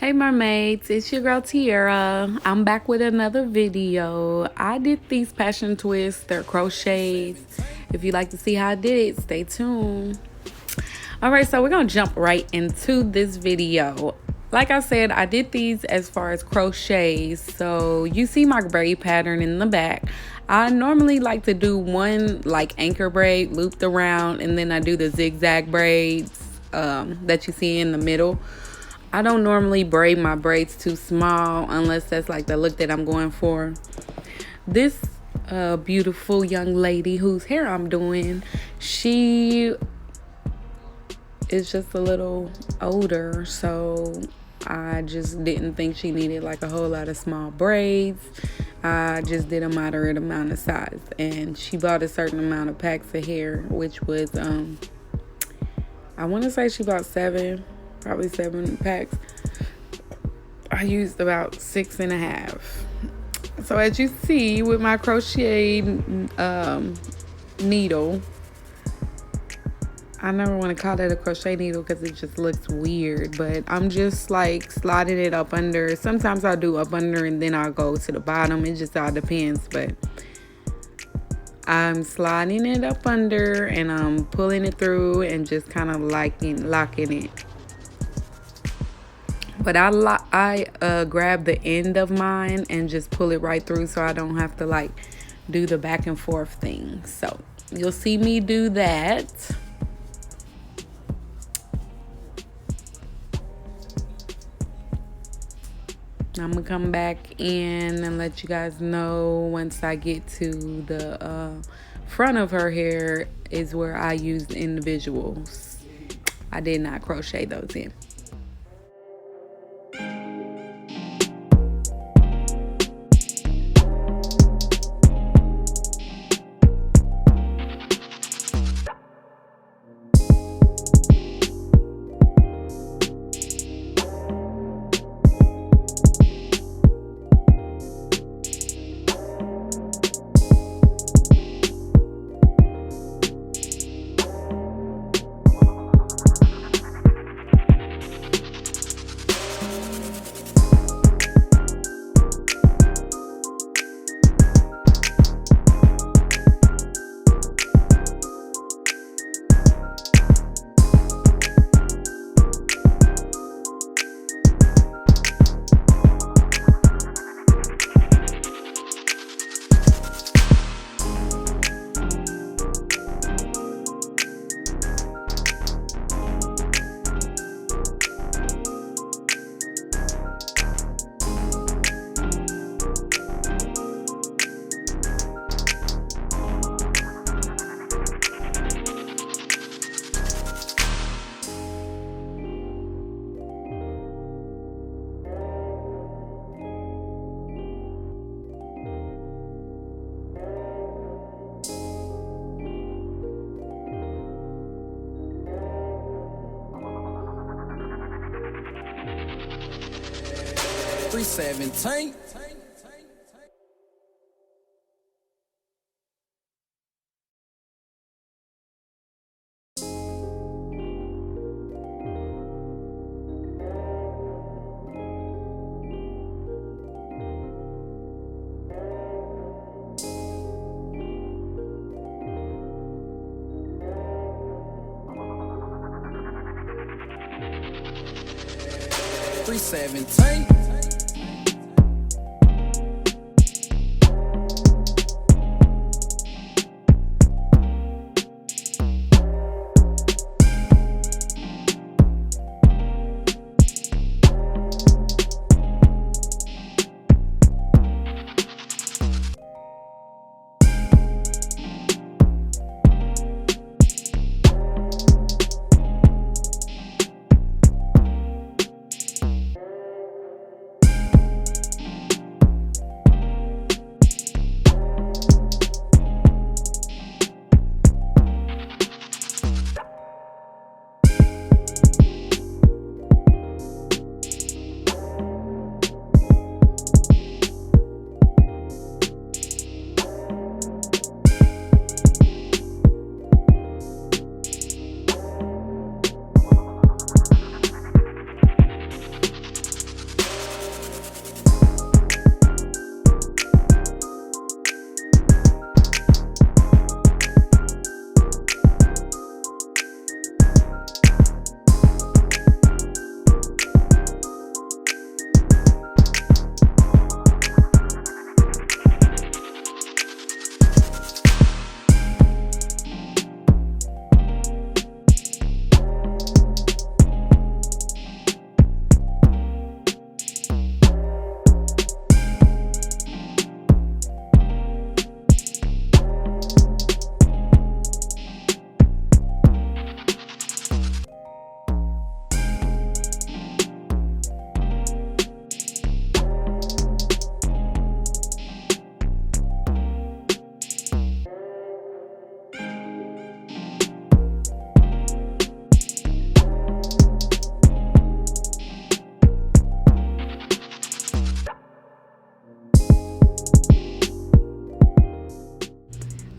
Hey mermaids, it's your girl Tiara. I'm back with another video. I did these passion twists, they're crochets. If you like to see how I did it, stay tuned. Alright, so we're gonna jump right into this video. Like I said, I did these as far as crochets. So you see my braid pattern in the back. I normally like to do one like anchor braid looped around, and then I do the zigzag braids that you see in the middle. I don't normally braid my braids too small unless that's like the look that I'm going for. This beautiful young lady whose hair I'm doing, she is just a little older, so I just didn't think she needed like a whole lot of small braids. I just did a moderate amount of size, and she bought a certain amount of packs of hair, which was I want to say she bought probably 7 packs. I used about 6.5. So as you see with my crochet needle, I never want to call it a crochet needle because it just looks weird, but I'm just like sliding it up under. Sometimes I'll do up under and then I'll go to the bottom. It just all depends, but I'm sliding it up under and I'm pulling it through and just kind of locking it. But I grab the end of mine and just pull it right through so I don't have to like do the back and forth thing. So you'll see me do that. I'm gonna come back in and let you guys know once I get to the front of her hair is where I used individuals. I did not crochet those in. $317.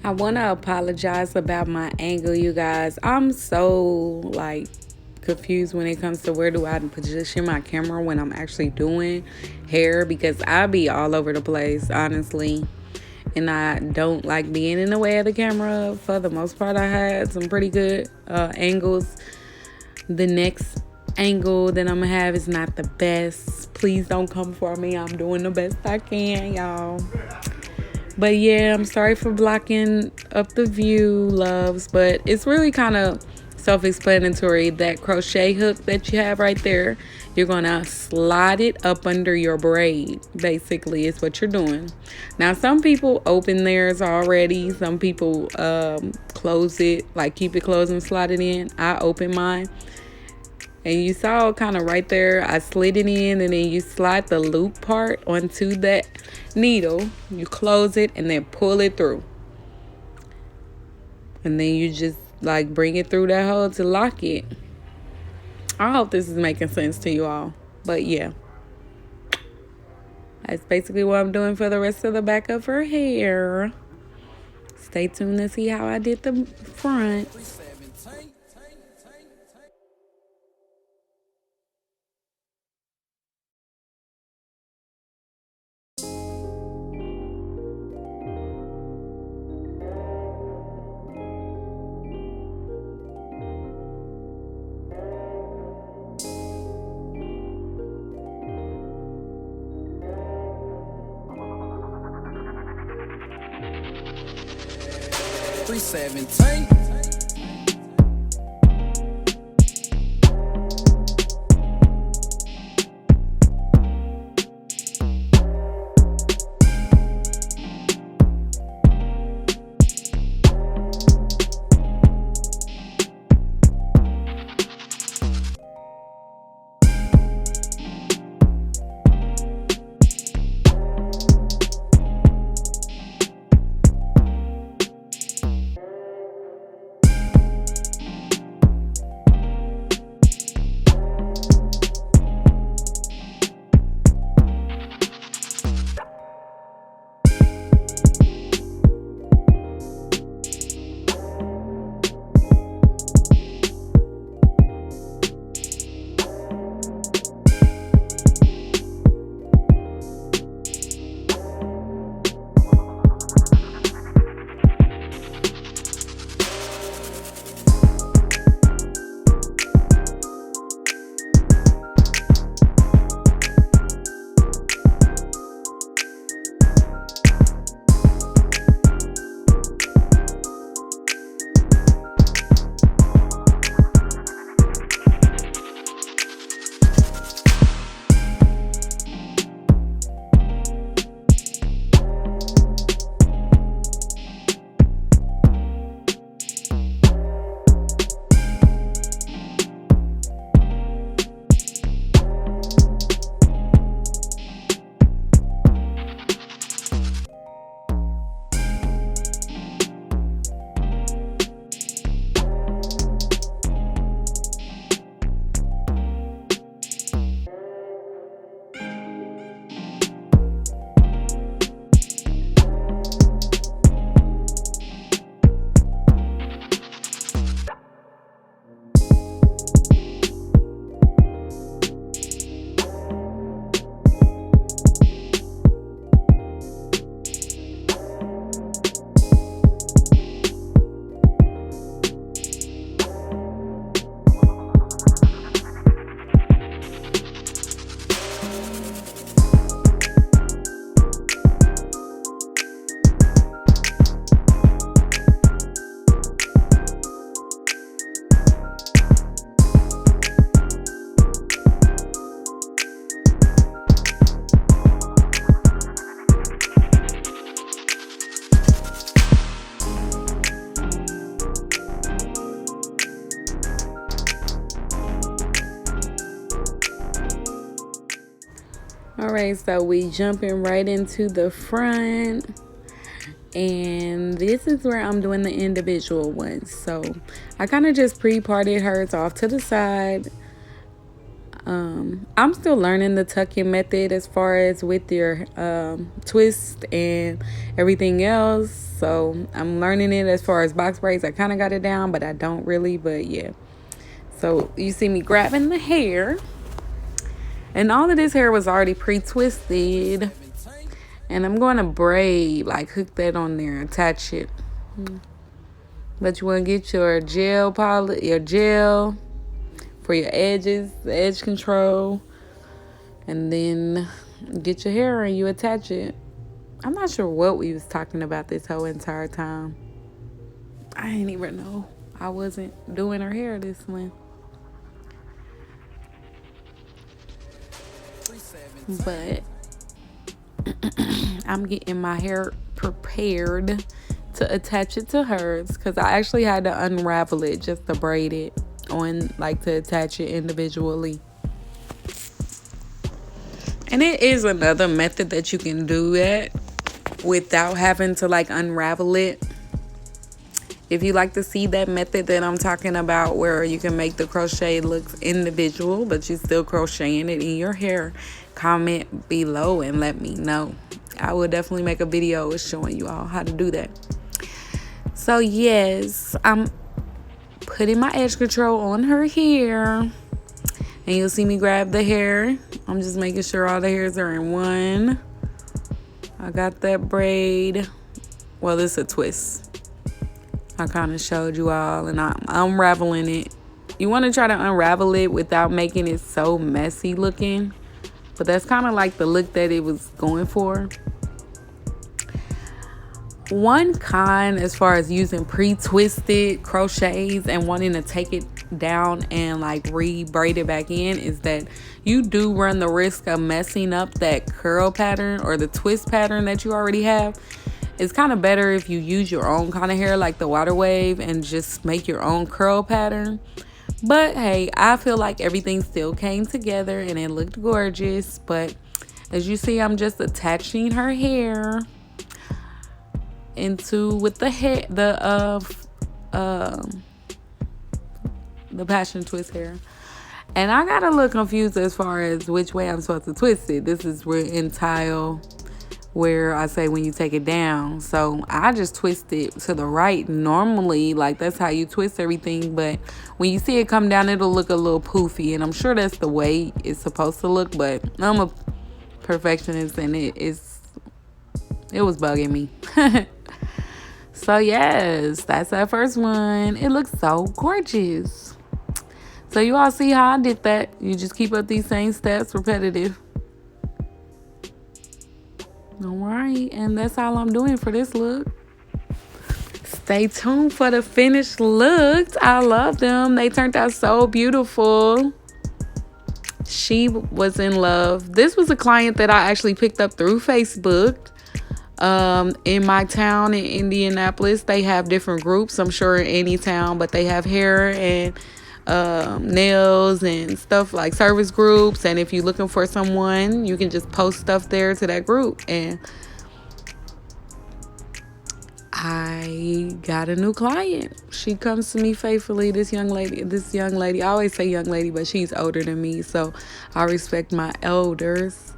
I want to apologize about my angle, you guys. I'm so like confused when it comes to where do I position my camera when I'm actually doing hair, because I be all over the place, honestly. And I don't like being in the way of the camera. For the most part, I had some pretty good angles. The next angle that I'm gonna have is not the best. Please don't come for me. I'm doing the best I can, y'all. But yeah, I'm sorry for blocking up the view, loves. But it's really kind of self-explanatory. That crochet hook that you have right there, you're going to slide it up under your braid. Basically, is what you're doing. Now, some people open theirs already. Some people close it, like keep it closed and slide it in. I open mine. And you saw kind of right there, I slid it in, and then you slide the loop part onto that needle. You close it and then pull it through. And then you just like bring it through that hole to lock it. I hope this is making sense to you all. But yeah, that's basically what I'm doing for the rest of the back of her hair. Stay tuned to see how I did the front. 317. Alright, so we jumping right into the front, and this is where I'm doing the individual ones. So I kind of just pre-parted hers off to the side. I'm still learning the tucking method as far as with your twist and everything else. So I'm learning it as far as box braids. I kind of got it down, but I don't really. But yeah. So you see me grabbing the hair. And all of this hair was already pre-twisted. And I'm going to braid, like hook that on there, attach it. But you want to get your gel polish, your gel for your edges, the edge control. And then get your hair and you attach it. I'm not sure what we was talking about this whole entire time. I didn't even know I wasn't doing her hair this one. But I'm getting my hair prepared to attach it to hers, because I actually had to unravel it just to braid it on, like to attach it individually. And it is another method that you can do that without having to like unravel it. If you like to see that method that I'm talking about, where you can make the crochet look individual but you still crocheting it in your hair, comment below and let me know. I will definitely make a video showing you all how to do that. So yes, I'm putting my edge control on her hair, and you'll see me grab the hair. I'm just making sure all the hairs are in one. I got that braid. Well, it's a twist. I kind of showed you all, and I'm unraveling it. You want to try to unravel it without making it so messy looking, but that's kind of like the look that it was going for. One con as far as using pre-twisted crochets and wanting to take it down and like re-braid it back in is that you do run the risk of messing up that curl pattern or the twist pattern that you already have. It's kind of better if you use your own kind of hair, like the water wave, and just make your own curl pattern. But hey, I feel like everything still came together and it looked gorgeous. But as you see, I'm just attaching her hair into with the hair, the passion twist hair. And I got a little confused as far as which way I'm supposed to twist it. This is where in tile where I say when you take it down. So I just twist it to the right normally, like that's how you twist everything. But when you see it come down, it'll look a little poofy, and I'm sure that's the way it's supposed to look. But I'm a perfectionist, and it was bugging me. So yes, that's that first one. It looks so gorgeous. So you all see how I did that. You just keep up these same steps, repetitive. All right, and that's all I'm doing for this look. Stay tuned for the finished looks. I love them. They turned out so beautiful. She was in love. This was a client that I actually picked up through Facebook. In my town in Indianapolis, they have different groups. I'm sure in any town, but they have hair and nails and stuff, like service groups. And if you're looking for someone, you can just post stuff there to that group. And I got a new client. She comes to me faithfully. This young lady, I always say young lady, but she's older than me, so I respect my elders.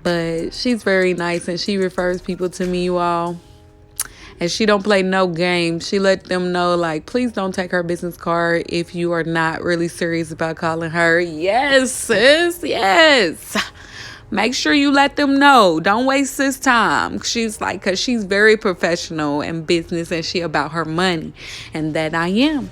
But she's very nice, and she refers people to me, you all. And she don't play no games. She let them know, like, please don't take her business card if you are not really serious about calling her. Yes, sis, yes. Make sure you let them know. Don't waste this time. She's like, because she's very professional in business, and she about her money. And that I am.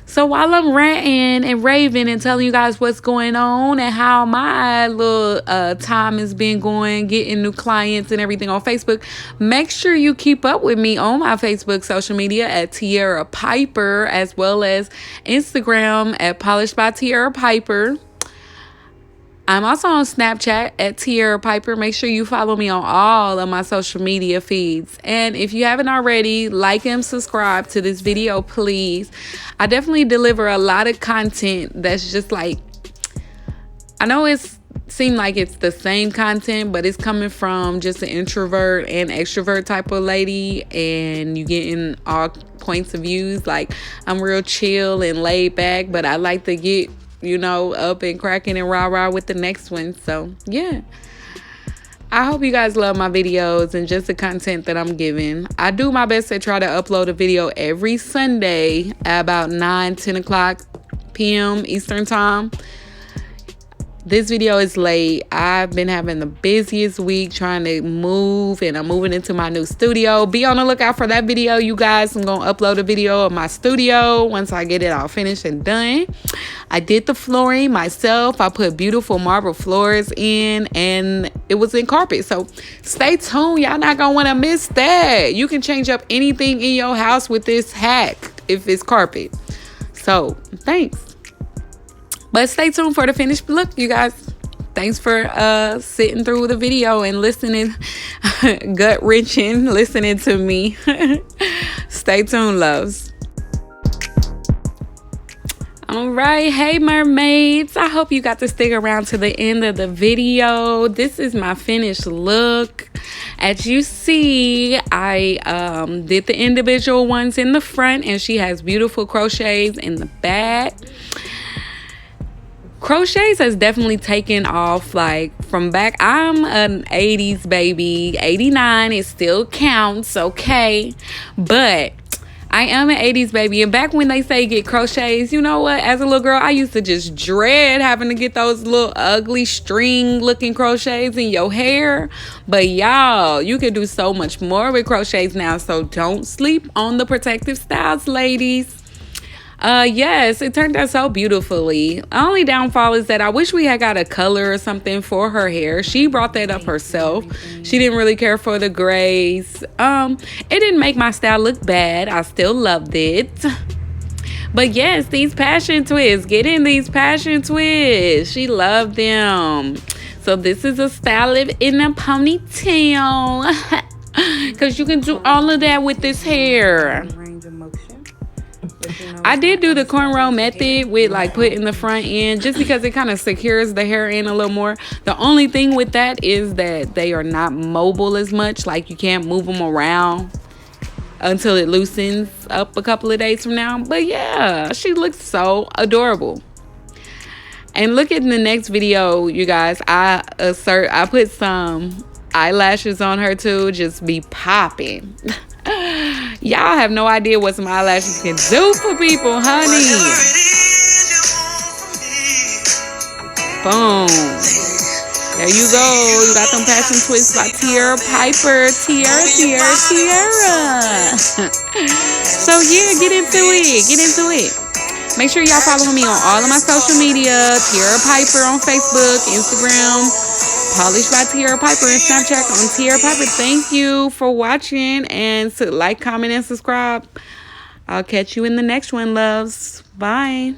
So while I'm ranting and raving and telling you guys what's going on and how my little time has been going, getting new clients and everything on Facebook, make sure you keep up with me on my Facebook social media at TiaraPiper, as well as Instagram at polishedbytiarapiper. I'm also on Snapchat at TiaraPiper. Make sure you follow me on all of my social media feeds. And if you haven't already, like and subscribe to this video, please. I definitely deliver a lot of content that's just like, I know it's seem like it's the same content, but it's coming from just an introvert and extrovert type of lady, and you getting all points of views. Like, I'm real chill and laid back, but I like to get you know, up and cracking and rah-rah with the next one. So yeah, I hope you guys love my videos and just the content that I'm giving. I do my best to try to upload a video every Sunday at about 9-10 o'clock p.m. Eastern time. This video is late. I've been having the busiest week trying to move, and I'm moving into my new studio. Be on the lookout for that video, you guys. I'm going to upload a video of my studio once I get it all finished and done. I did the flooring myself. I put beautiful marble floors in, and it was in carpet. So stay tuned. Y'all not going to want to miss that. You can change up anything in your house with this hack if it's carpet. So thanks. But stay tuned for the finished look, you guys. Thanks for sitting through the video and listening, gut-wrenching, listening to me. Stay tuned, loves. All right, hey mermaids. I hope you got to stick around to the end of the video. This is my finished look. As you see, I did the individual ones in the front, and she has beautiful crochets in the back. Crochets has definitely taken off, like, from back. I'm an 80s baby. 89, it still counts, okay? But I am an 80s baby, and back when they say get crochets, you know what? As a little girl, I used to just dread having to get those little ugly string-looking crochets in your hair. But y'all, you can do so much more with crochets now, so don't sleep on the protective styles, ladies. Yes, it turned out so beautifully. Only downfall is that I wish we had got a color or something for her hair. She brought that up herself. She didn't really care for the grays. It didn't make my style look bad. I still loved it. But yes, these passion twists. Get in these passion twists. She loved them. So this is a style in a ponytail. Because you can do all of that with this hair. I did do the cornrow method with like putting the front end just because it kind of secures the hair in a little more. The only thing with that is that they are not mobile as much. Like you can't move them around until it loosens up a couple of days from now. But yeah, she looks so adorable. And look at the next video, you guys. I put some eyelashes on her too. Just be popping. Y'all have no idea what some eyelashes can do for people, honey. Boom. There you go. You got them passion twists by TiaraPiper. Tiara. So yeah, get into it. Make sure y'all follow me on all of my social media. TiaraPiper on Facebook, Instagram, Polished by TiaraPiper, and Snapchat on TiaraPiper. Thank you for watching, and like, comment, and subscribe. I'll catch you in the next one, loves. Bye.